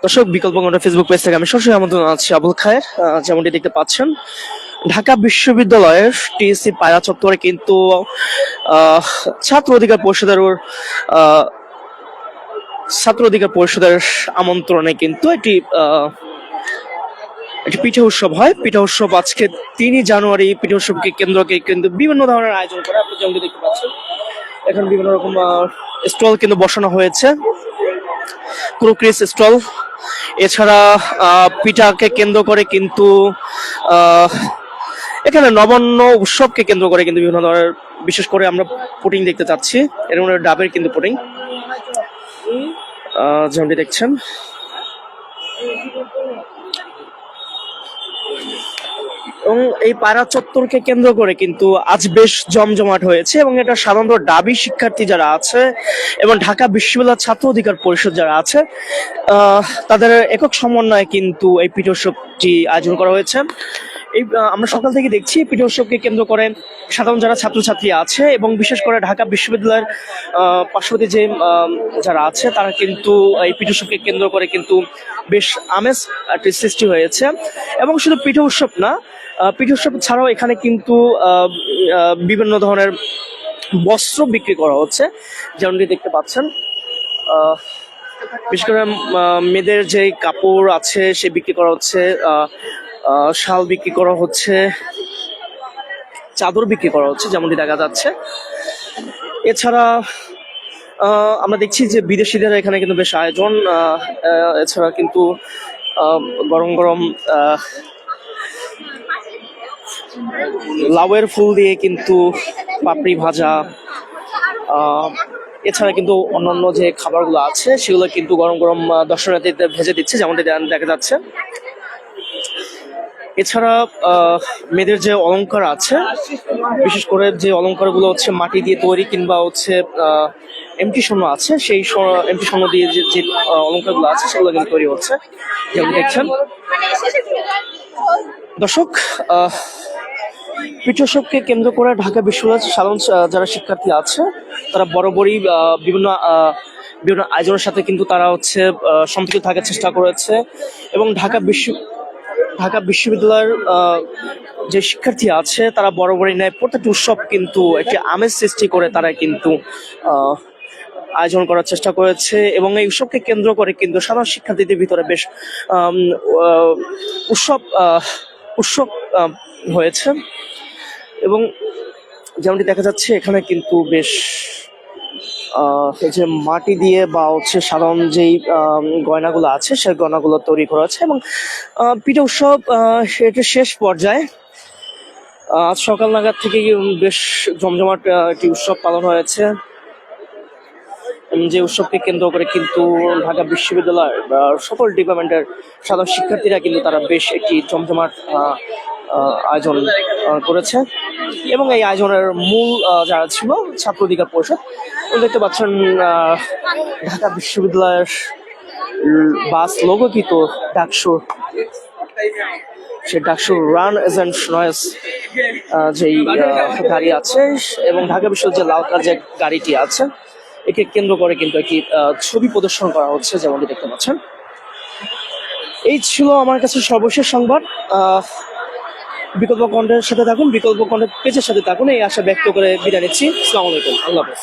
দর্শক, বিকল্প কণ্ঠ ফেসবুক পেজ থেকে আমি সরাসরি আমন্ত্রণ আছি আবুল খায়ের। যেমনটি দেখতে পাচ্ছেন, ঢাকা বিশ্ববিদ্যালয়ের টিএসসি পায়রা চত্বরে কিন্তু ছাত্র অধিকার পরিষদের আহ, ছাত্র অধিকার পরিষদের আমন্ত্রণে কিন্তু একটি পিঠা উৎসব হয়। পিঠা উৎসব আজকে 3 জানুয়ারি। পিঠা উৎসবকে কেন্দ্র করে কিন্তু বিভিন্ন ধরনের আয়োজন করে, আপনি যেমনটি দেখতে পাচ্ছেন এখন বিভিন্ন রকম স্টল কিন্তু বসানো হয়েছে, ক্রোকরিস স্টল। এছাড়া পিঠাকে কেন্দ্র করে কিন্তু এখানে নবান্ন উৎসবকে কেন্দ্র করে কিন্তু বিভিন্ন ধরনের, বিশেষ করে আমরা পুডিং দেখতে চাচ্ছি। এর মধ্যে ডাবের কিন্তু পুডিং যেমনটি দেখছেন। এবং এই পায়রা চত্বরকে কেন্দ্র করে কিন্তু আজ বেশ জমজমাট হয়েছে, এবং এটা সাধারণত ডাবি শিক্ষার্থী যারা আছে এবং ঢাকা বিশ্ববিদ্যালয় ছাত্র অধিকার পরিষদ যারা আছে তাদের একক সমন্বয়ে কিন্তু এই পিঠা উৎসবটি আয়োজন করা হয়েছে। এই আমরা সকাল থেকে দেখছি পিঠা উৎসবকে কেন্দ্র করে সাধারণ যারা ছাত্রছাত্রী আছে এবং বিশেষ করে ঢাকা বিশ্ববিদ্যালয়ের পার্শ্ববর্তী যে যারা আছে তারা কিন্তু এই পিঠা উৎসবকে কেন্দ্র করে কিন্তু বেশ আমেজ সৃষ্টি হয়েছে। এবং শুধু পিঠা উৎসব না, পিঠা উৎসব ছাড়াও এখানে কিন্তু বিভিন্ন ধরনের বস্ত্র বিক্রি করা হচ্ছে, যেমনটি দেখতে পাচ্ছেন। বিশেষ করে মেয়েদের যে কাপড় আছে সে বিক্রি করা হচ্ছে, শাল বিক্রি করা হচ্ছে, চাদর বিক্রি করা হচ্ছে যেমনটি দেখা যাচ্ছে। এছাড়া আমরা দেখছি যে বিদেশিদের এখানে কিন্তু বেশ আয়োজন। এছাড়া কিন্তু গরম গরম লাউয়ের ফুল দিয়ে কিন্তু পাপড়ি ভাজা, এছাড়া কিন্তু অন্যান্য যে খাবারগুলো আছে সেগুলো কিন্তু গরম গরম দর্শনার্থীদের ভেজে দিচ্ছে যেমনটি দেখা যাচ্ছে। এছাড়া মেয়েদের যে অলংকার আছে, বিশেষ করে যে অলংকারগুলো হচ্ছে মাটি দিয়ে তৈরি কিংবা হচ্ছে এমটি স্বর্ণ আছে, সেই এমটি স্বর্ণ দিয়ে যে অলংকারগুলো আছে সেগুলো কিন্তু তৈরি হচ্ছে যেমন দেখছেন। দর্শক, পিঠা উৎসবকে কেন্দ্র করে ঢাকা বিশ্ববিদ্যালয়ের সাধারণ যারা শিক্ষার্থী আছে তারা বরাবরই বিভিন্ন আয়োজনের সাথে কিন্তু তারা হচ্ছে সম্পৃক্ত থাকার চেষ্টা করেছে। এবং ঢাকা বিশ্ববিদ্যালয়ের যে শিক্ষার্থী আছে তারা বরাবরই নেয় প্রত্যেকটি উৎসব কিন্তু একটি আমেজ সৃষ্টি করে তারা কিন্তু আয়োজন করার চেষ্টা করেছে। এবং এই উৎসবকে কেন্দ্র করে কিন্তু সাধারণ শিক্ষার্থীদের ভিতরে বেশ উৎসব হয়েছে। এবং যেমনটি দেখা যাচ্ছে এখানে কিন্তু বেশ যে মাটি দিয়ে বা হচ্ছে সাধারণ যেই গয়নাগুলো আছে সেই গয়নাগুলো তৈরি করা হচ্ছে। এবং পিঠা উৎসব এটা শেষ পর্যায়ে, আজ সকাল নাগাদ থেকে বেশ জমজমাট একটি উৎসব পালন হয়েছে, যে উৎসবকে কেন্দ্র করে কিন্তু ঢাকা বিশ্ববিদ্যালয়ের সকল ডিপার্টমেন্টের সাধারণ শিক্ষার্থীরা কিন্তু তারা বেশ একটি জমজমাট আয়োজন করেছে। এবং এই আয়োজনের মূল যারা ছিল ছাত্র অধিকার পরিষদ, দেখতে পাচ্ছেন ঢাকা বিশ্ববিদ্যালয়ের বাস লোগোকিত ডাকসুর, সে ডাকসুর রান এজেন্ট নয়েস যেই গাড়ি আছে এবং ঢাকা বিশ্ববিদ্যালয়ের যে লাল কালার যে গাড়িটি আছে একে কেন্দ্র করে কিন্তু একটি ছবি প্রদর্শন করা হচ্ছে যেমনটি দেখতে পাচ্ছেন। এই ছিল আমার কাছে সর্বশেষ সংবাদ। বিকল্প কণ্ঠের সাথে থাকুন, বিকল্প কণ্ঠের পেজের সাথে থাকুন, এই আশা ব্যক্ত করে বিদায় নিচ্ছি। আসসালামু আলাইকুম, আল্লাহ হাফেজ।